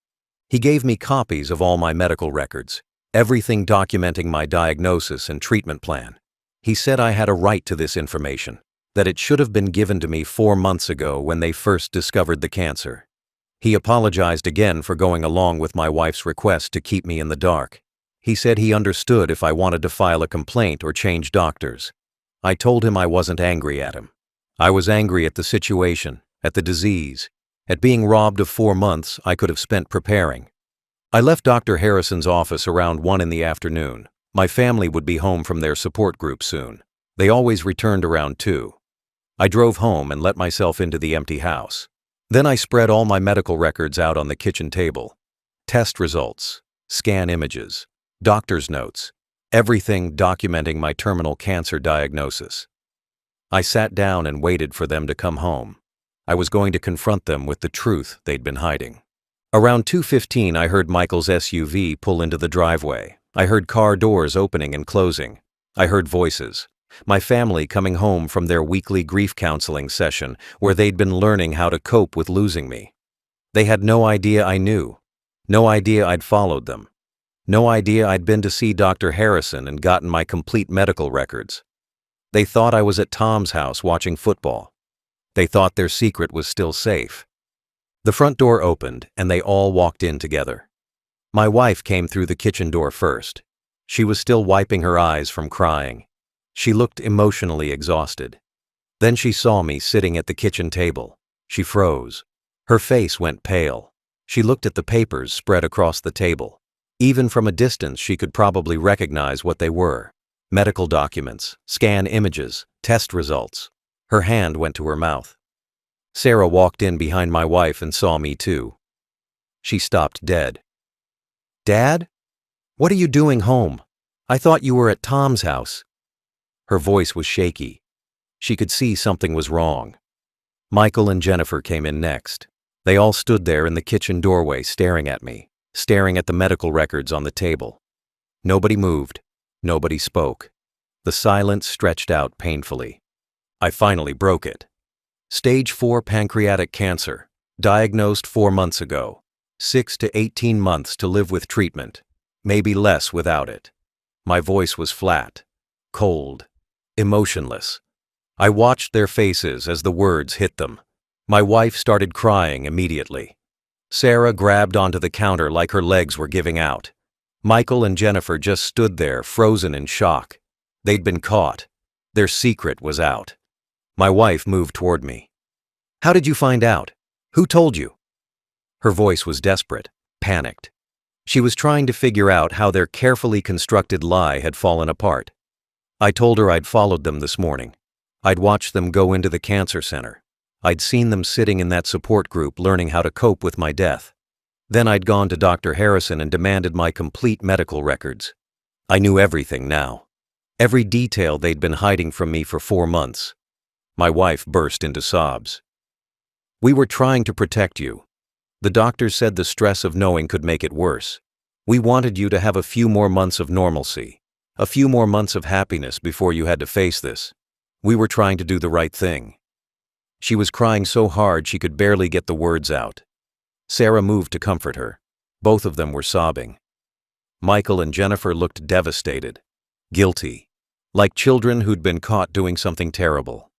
He gave me copies of all my medical records, everything documenting my diagnosis and treatment plan. He said I had a right to this information, that it should have been given to me 4 months ago when they first discovered the cancer. He apologized again for going along with my wife's request to keep me in the dark. He said he understood if I wanted to file a complaint or change doctors. I told him I wasn't angry at him. I was angry at the situation, at the disease, at being robbed of 4 months I could have spent preparing. I left Dr. Harrison's office around 1 in the afternoon. My family would be home from their support group soon. They always returned around 2. I drove home and let myself into the empty house. Then I spread all my medical records out on the kitchen table. Test results, scan images, doctor's notes, everything documenting my terminal cancer diagnosis. I sat down and waited for them to come home. I was going to confront them with the truth they'd been hiding. Around 2:15, I heard Michael's SUV pull into the driveway. I heard car doors opening and closing. I heard voices. My family coming home from their weekly grief counseling session where they'd been learning how to cope with losing me. They had no idea I knew. No idea I'd followed them. No idea I'd been to see Dr. Harrison and gotten my complete medical records. They thought I was at Tom's house watching football. They thought their secret was still safe. The front door opened and they all walked in together. My wife came through the kitchen door first. She was still wiping her eyes from crying. She looked emotionally exhausted. Then she saw me sitting at the kitchen table. She froze. Her face went pale. She looked at the papers spread across the table. Even from a distance, she could probably recognize what they were. Medical documents, scan images, test results. Her hand went to her mouth. Sarah walked in behind my wife and saw me too. She stopped dead. "Dad? What are you doing home? I thought you were at Tom's house." Her voice was shaky. She could see something was wrong. Michael and Jennifer came in next. They all stood there in the kitchen doorway staring at me, staring at the medical records on the table. Nobody moved. Nobody spoke. The silence stretched out painfully. I finally broke it. Stage 4 pancreatic cancer, diagnosed 4 months ago. 6 to 18 months to live with treatment, maybe less without it. My voice was flat, cold, emotionless. I watched their faces as the words hit them. My wife started crying immediately. Sarah grabbed onto the counter like her legs were giving out. Michael and Jennifer just stood there, frozen in shock. They'd been caught. Their secret was out. My wife moved toward me. "How did you find out? Who told you?" Her voice was desperate, panicked. She was trying to figure out how their carefully constructed lie had fallen apart. I told her I'd followed them this morning. I'd watched them go into the cancer center. I'd seen them sitting in that support group learning how to cope with my death. Then I'd gone to Dr. Harrison and demanded my complete medical records. I knew everything now. Every detail they'd been hiding from me for 4 months. My wife burst into sobs. "We were trying to protect you. The doctors said the stress of knowing could make it worse. We wanted you to have a few more months of normalcy, a few more months of happiness before you had to face this. We were trying to do the right thing." She was crying so hard she could barely get the words out. Sarah moved to comfort her. Both of them were sobbing. Michael and Jennifer looked devastated, guilty, like children who'd been caught doing something terrible.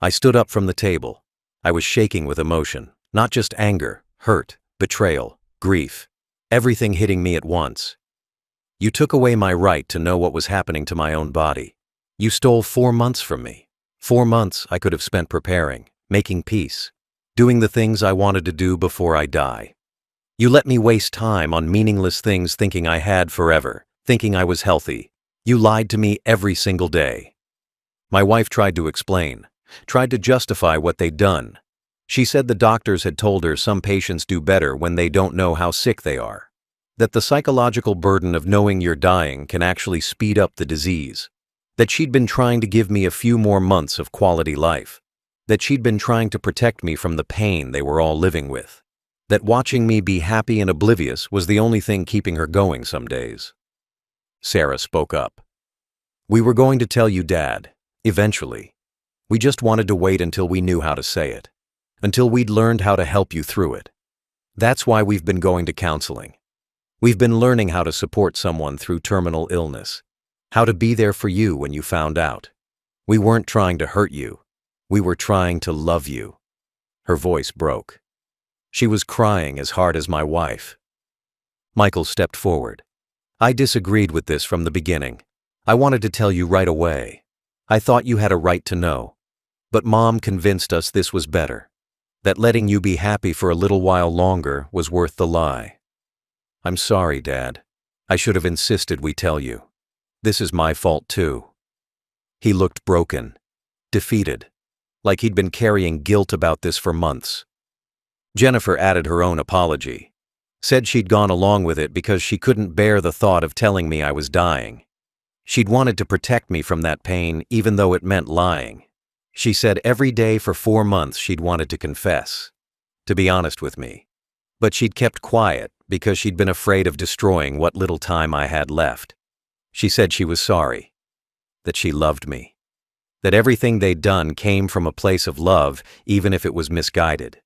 I stood up from the table. I was shaking with emotion, not just anger, hurt, betrayal, grief, everything hitting me at once. "You took away my right to know what was happening to my own body. You stole 4 months from me. 4 months I could have spent preparing, making peace, doing the things I wanted to do before I die. You let me waste time on meaningless things thinking I had forever, thinking I was healthy. You lied to me every single day." My wife tried to explain, tried to justify what they'd done. She said the doctors had told her some patients do better when they don't know how sick they are, that the psychological burden of knowing you're dying can actually speed up the disease, that she'd been trying to give me a few more months of quality life, that she'd been trying to protect me from the pain they were all living with, that watching me be happy and oblivious was the only thing keeping her going some days. Sarah spoke up. "We were going to tell you, Dad, eventually. We just wanted to wait until we knew how to say it, until we'd learned how to help you through it. That's why we've been going to counseling. We've been learning how to support someone through terminal illness, how to be there for you when you found out. We weren't trying to hurt you. We were trying to love you." Her voice broke. She was crying as hard as my wife. Michael stepped forward. "I disagreed with this from the beginning. I wanted to tell you right away. I thought you had a right to know. But Mom convinced us this was better, that letting you be happy for a little while longer was worth the lie. I'm sorry, Dad. I should have insisted we tell you. This is my fault too." He looked broken, defeated, like he'd been carrying guilt about this for months. Jennifer added her own apology, said she'd gone along with it because she couldn't bear the thought of telling me I was dying. She'd wanted to protect me from that pain even though it meant lying. She said every day for 4 months she'd wanted to confess, to be honest with me. But she'd kept quiet because she'd been afraid of destroying what little time I had left. She said she was sorry, that she loved me, that everything they'd done came from a place of love even if it was misguided.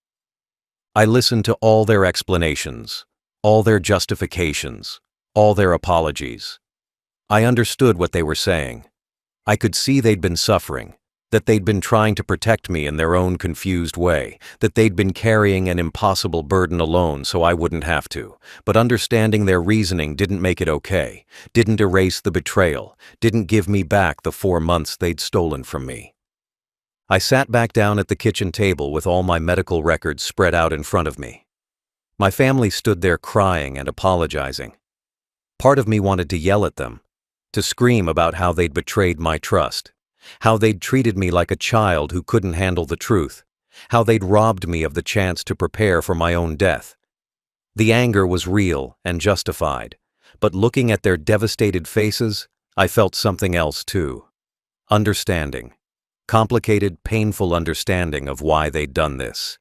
I listened to all their explanations, all their justifications, all their apologies. I understood what they were saying. I could see they'd been suffering, that they'd been trying to protect me in their own confused way, that they'd been carrying an impossible burden alone so I wouldn't have to. But understanding their reasoning didn't make it okay, didn't erase the betrayal, didn't give me back the 4 months they'd stolen from me. I sat back down at the kitchen table with all my medical records spread out in front of me. My family stood there crying and apologizing. Part of me wanted to yell at them, to scream about how they'd betrayed my trust, how they'd treated me like a child who couldn't handle the truth, how they'd robbed me of the chance to prepare for my own death. The anger was real and justified, but looking at their devastated faces, I felt something else too. Understanding. Complicated, painful understanding of why they'd done this.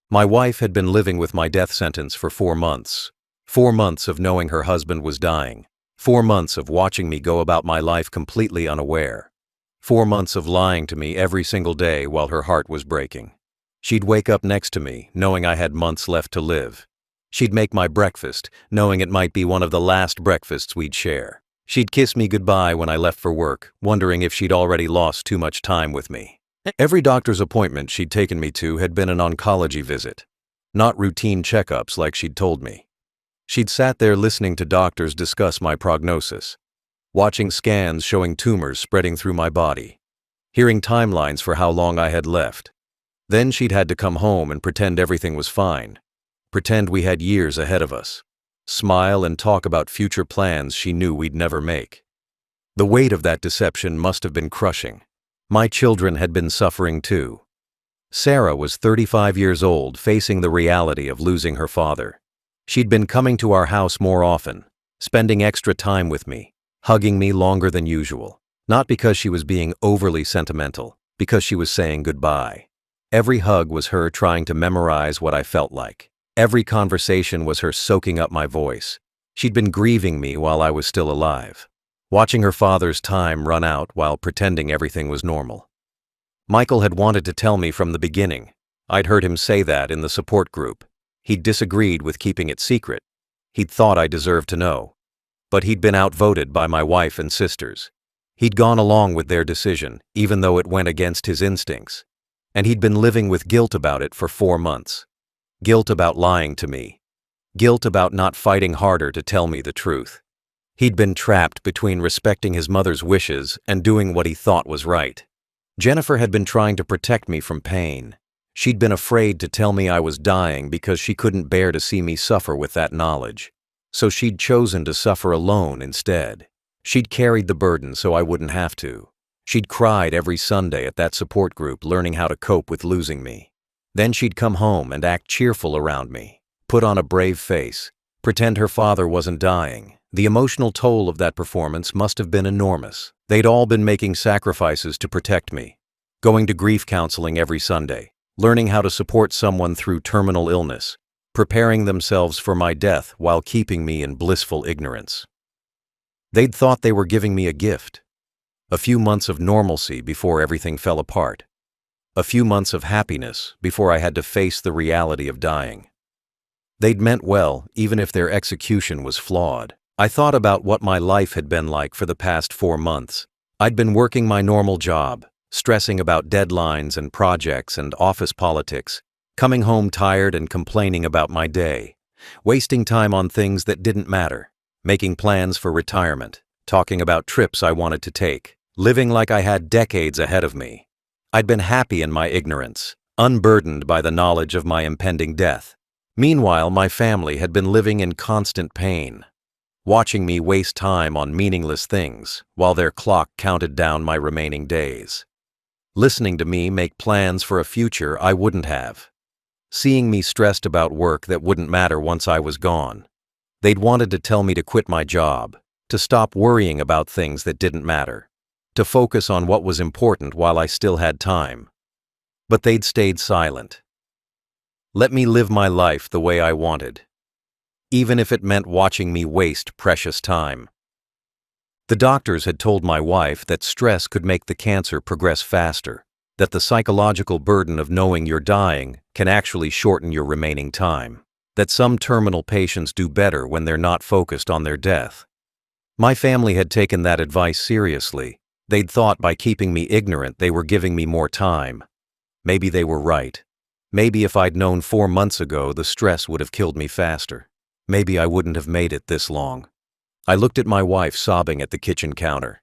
My wife had been living with my death sentence for 4 months. 4 months of knowing her husband was dying. 4 months of watching me go about my life completely unaware. 4 months of lying to me every single day while her heart was breaking. She'd wake up next to me, knowing I had months left to live. She'd make my breakfast, knowing it might be one of the last breakfasts we'd share. She'd kiss me goodbye when I left for work, wondering if she'd already lost too much time with me. Every doctor's appointment she'd taken me to had been an oncology visit, not routine checkups like she'd told me. She'd sat there listening to doctors discuss my prognosis, watching scans showing tumors spreading through my body, hearing timelines for how long I had left. Then she'd had to come home and pretend everything was fine, pretend we had years ahead of us, smile and talk about future plans she knew we'd never make. The weight of that deception must have been crushing. My children had been suffering too. Sarah was 35 years old, facing the reality of losing her father. She'd been coming to our house more often, spending extra time with me, hugging me longer than usual, not because she was being overly sentimental, because she was saying goodbye. Every hug was her trying to memorize what I felt like. Every conversation was her soaking up my voice. She'd been grieving me while I was still alive, watching her father's time run out while pretending everything was normal. Michael had wanted to tell me from the beginning. I'd heard him say that in the support group. He'd disagreed with keeping it secret. He'd thought I deserved to know. But he'd been outvoted by my wife and sisters. He'd gone along with their decision, even though it went against his instincts. And he'd been living with guilt about it for 4 months. Guilt about lying to me. Guilt about not fighting harder to tell me the truth. He'd been trapped between respecting his mother's wishes and doing what he thought was right. Jennifer had been trying to protect me from pain. She'd been afraid to tell me I was dying because she couldn't bear to see me suffer with that knowledge. So she'd chosen to suffer alone instead. She'd carried the burden so I wouldn't have to. She'd cried every Sunday at that support group learning how to cope with losing me. Then she'd come home and act cheerful around me, put on a brave face, pretend her father wasn't dying. The emotional toll of that performance must have been enormous. They'd all been making sacrifices to protect me, going to grief counseling every Sunday, learning how to support someone through terminal illness, preparing themselves for my death while keeping me in blissful ignorance. They'd thought they were giving me a gift. A few months of normalcy before everything fell apart. A few months of happiness before I had to face the reality of dying. They'd meant well, even if their execution was flawed. I thought about what my life had been like for the past 4 months. I'd been working my normal job, stressing about deadlines and projects and office politics, coming home tired and complaining about my day, wasting time on things that didn't matter, making plans for retirement, talking about trips I wanted to take, living like I had decades ahead of me. I'd been happy in my ignorance, unburdened by the knowledge of my impending death. Meanwhile, my family had been living in constant pain, watching me waste time on meaningless things while their clock counted down my remaining days. Listening to me make plans for a future I wouldn't have. Seeing me stressed about work that wouldn't matter once I was gone. They'd wanted to tell me to quit my job, to stop worrying about things that didn't matter, to focus on what was important while I still had time. But they'd stayed silent. Let me live my life the way I wanted, even if it meant watching me waste precious time. The doctors had told my wife that stress could make the cancer progress faster, that the psychological burden of knowing you're dying can actually shorten your remaining time, that some terminal patients do better when they're not focused on their death. My family had taken that advice seriously. They'd thought by keeping me ignorant they were giving me more time. Maybe they were right. Maybe if I'd known 4 months ago, the stress would have killed me faster. Maybe I wouldn't have made it this long. I looked at my wife sobbing at the kitchen counter,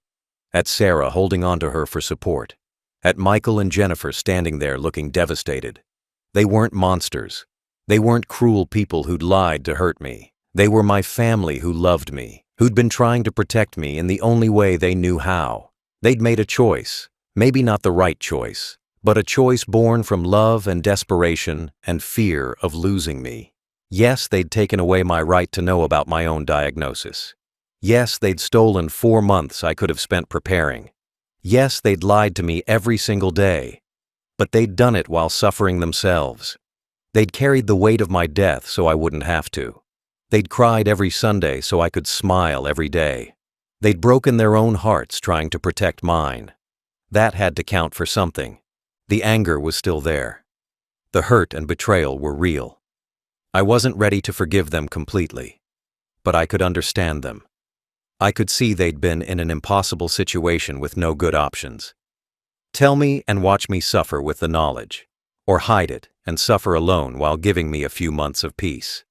at Sarah holding on to her for support, at Michael and Jennifer standing there looking devastated. They weren't monsters. They weren't cruel people who'd lied to hurt me. They were my family who loved me, who'd been trying to protect me in the only way they knew how. They'd made a choice, maybe not the right choice, but a choice born from love and desperation and fear of losing me. Yes, they'd taken away my right to know about my own diagnosis. Yes, they'd stolen 4 months I could have spent preparing. Yes, they'd lied to me every single day. But they'd done it while suffering themselves. They'd carried the weight of my death so I wouldn't have to. They'd cried every Sunday so I could smile every day. They'd broken their own hearts trying to protect mine. That had to count for something. The anger was still there. The hurt and betrayal were real. I wasn't ready to forgive them completely, but I could understand them. I could see they'd been in an impossible situation with no good options. Tell me and watch me suffer with the knowledge, or hide it and suffer alone while giving me a few months of peace.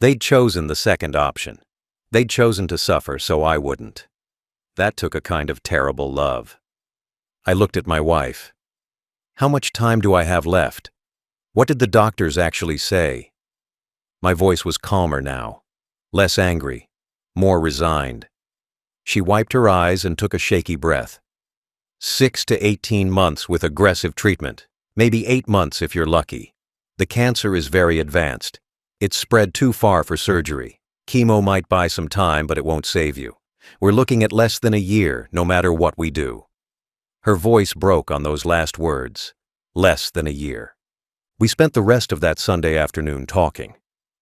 They'd chosen the second option. They'd chosen to suffer so I wouldn't. That took a kind of terrible love. I looked at my wife. How much time do I have left? What did the doctors actually say? My voice was calmer now, less angry, more resigned. She wiped her eyes and took a shaky breath. 6 to 18 months with aggressive treatment, maybe 8 months if you're lucky. The cancer is very advanced. It's spread too far for surgery. Chemo might buy some time, but it won't save you. We're looking at less than a year, no matter what we do. Her voice broke on those last words. Less than a year. We spent the rest of that Sunday afternoon talking.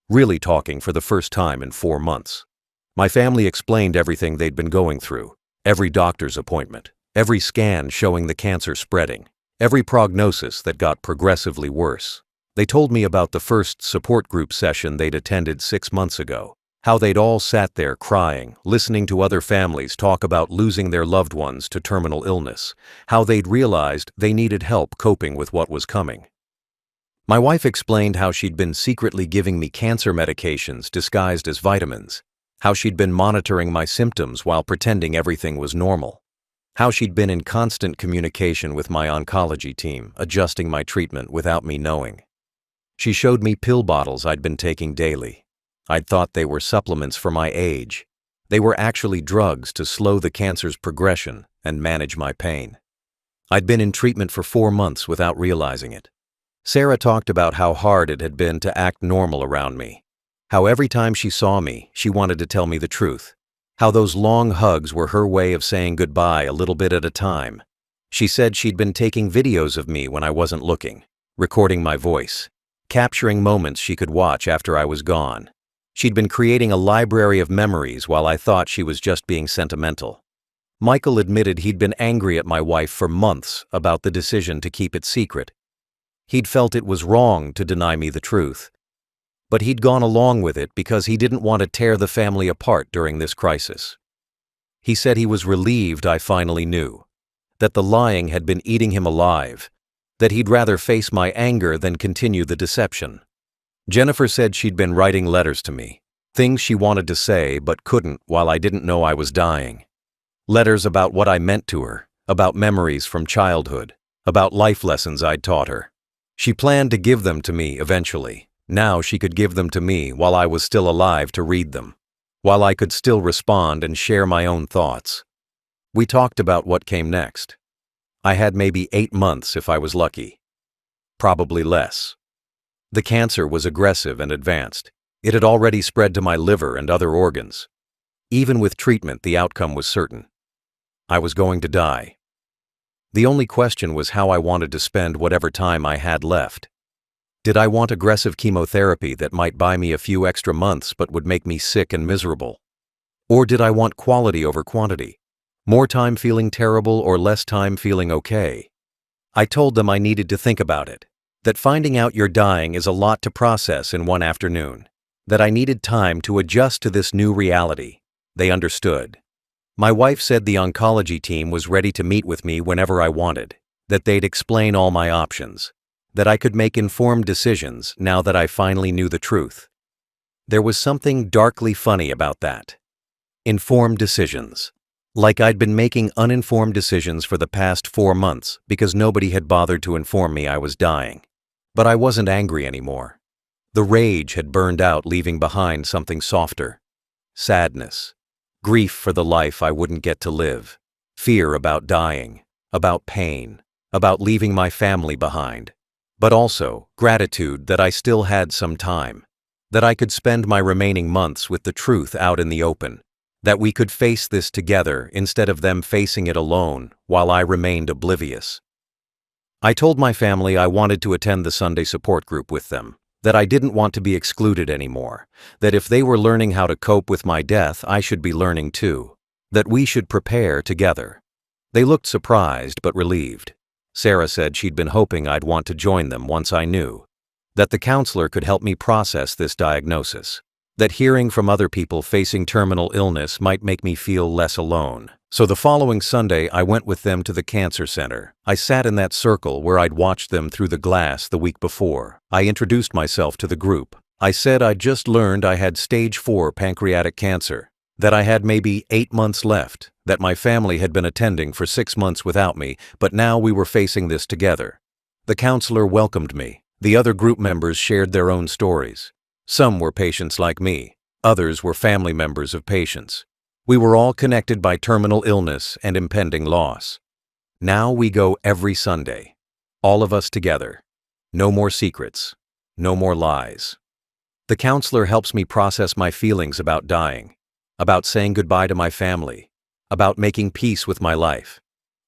Really talking for the first time in 4 months. My family explained everything they'd been going through. Every doctor's appointment. Every scan showing the cancer spreading. Every prognosis that got progressively worse. They told me about the first support group session they'd attended 6 months ago. How they'd all sat there crying, listening to other families talk about losing their loved ones to terminal illness. How they'd realized they needed help coping with what was coming. My wife explained how she'd been secretly giving me cancer medications disguised as vitamins. How she'd been monitoring my symptoms while pretending everything was normal. How she'd been in constant communication with my oncology team, adjusting my treatment without me knowing. She showed me pill bottles I'd been taking daily. I'd thought they were supplements for my age. They were actually drugs to slow the cancer's progression and manage my pain. I'd been in treatment for 4 months without realizing it. Sarah talked about how hard it had been to act normal around me. How every time she saw me, she wanted to tell me the truth. How those long hugs were her way of saying goodbye a little bit at a time. She said she'd been taking videos of me when I wasn't looking, recording my voice, capturing moments she could watch after I was gone. She'd been creating a library of memories while I thought she was just being sentimental. Michael admitted he'd been angry at my wife for months about the decision to keep it secret. He'd felt it was wrong to deny me the truth. but he'd gone along with it because he didn't want to tear the family apart during this crisis. He said he was relieved I finally knew, that the lying had been eating him alive, that he'd rather face my anger than continue the deception. Jennifer said she'd been writing letters to me, things she wanted to say but couldn't while I didn't know I was dying. Letters about what I meant to her, about memories from childhood, about life lessons I'd taught her. She planned to give them to me eventually. Now she could give them to me while I was still alive to read them, while I could still respond and share my own thoughts. We talked about what came next. I had maybe 8 months if I was lucky. Probably less. The cancer was aggressive and advanced. It had already spread to my liver and other organs. Even with treatment, the outcome was certain. I was going to die. The only question was how I wanted to spend whatever time I had left. Did I want aggressive chemotherapy that might buy me a few extra months but would make me sick and miserable? Or did I want quality over quantity? More time feeling terrible or less time feeling okay? I told them I needed to think about it, that finding out you're dying is a lot to process in one afternoon, that I needed time to adjust to this new reality. They understood. My wife said the oncology team was ready to meet with me whenever I wanted, that they'd explain all my options, that I could make informed decisions now that I finally knew the truth. There was something darkly funny about that. Informed decisions. Like I'd been making uninformed decisions for the past 4 months because nobody had bothered to inform me I was dying. But I wasn't angry anymore. The rage had burned out, leaving behind something softer. Sadness. Grief for the life I wouldn't get to live. Fear about dying. About pain. About leaving my family behind. But also gratitude that I still had some time, that I could spend my remaining months with the truth out in the open, that we could face this together instead of them facing it alone while I remained oblivious. I told my family I wanted to attend the Sunday support group with them, that I didn't want to be excluded anymore, that if they were learning how to cope with my death, I should be learning too, that we should prepare together. They looked surprised but relieved. Sarah said she'd been hoping I'd want to join them once I knew, that the counselor could help me process this diagnosis, that hearing from other people facing terminal illness might make me feel less alone. So the following Sunday, I went with them to the cancer center. I sat in that circle where I'd watched them through the glass the week before. I introduced myself to the group. I said I'd just learned I had stage 4 pancreatic cancer, that I had maybe 8 months left, that my family had been attending for 6 months without me, but now we were facing this together. The counselor welcomed me. The other group members shared their own stories. Some were patients like me. Others were family members of patients. We were all connected by terminal illness and impending loss. Now we go every Sunday. All of us together. No more secrets. No more lies. The counselor helps me process my feelings about dying, about saying goodbye to my family, about making peace with my life.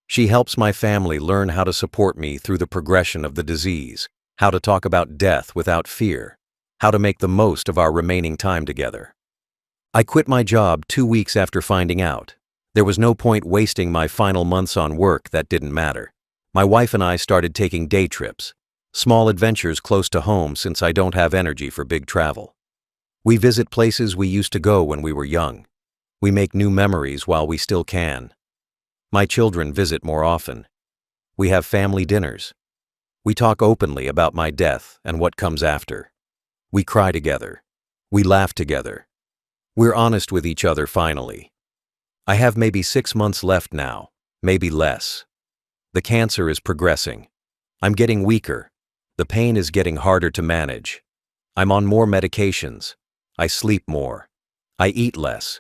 She helps my family learn how to support me through the progression of the disease, how to talk about death without fear, how to make the most of our remaining time together. I quit my job 2 weeks after finding out. There was no point wasting my final months on work that didn't matter. My wife and I started taking day trips, small adventures close to home since I don't have energy for big travel. We visit places we used to go when we were young. We make new memories while we still can. My children visit more often. We have family dinners. We talk openly about my death and what comes after. We cry together. We laugh together. We're honest with each other finally. I have maybe 6 months left now, maybe less. The cancer is progressing. I'm getting weaker. The pain is getting harder to manage. I'm on more medications. I sleep more. I eat less.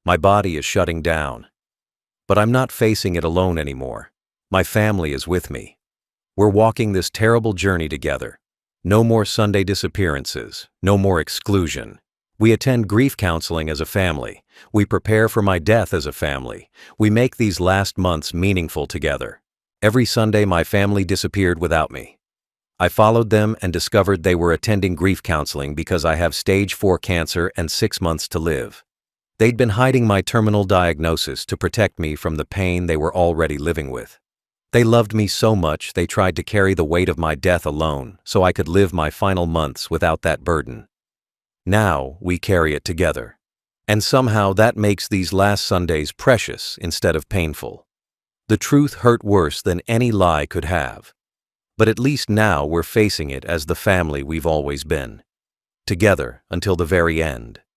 My body is shutting down. But I'm not facing it alone anymore. My family is with me. We're walking this terrible journey together. No more Sunday disappearances. No more exclusion. We attend grief counseling as a family. We prepare for my death as a family. We make these last months meaningful together. Every Sunday, my family disappeared without me. I followed them and discovered they were attending grief counseling because I have stage 4 cancer and 6 months to live. They'd been hiding my terminal diagnosis to protect me from the pain they were already living with. They loved me so much they tried to carry the weight of my death alone so I could live my final months without that burden. Now we carry it together. And somehow that makes these last Sundays precious instead of painful. The truth hurt worse than any lie could have. But at least now we're facing it as the family we've always been. Together until the very end.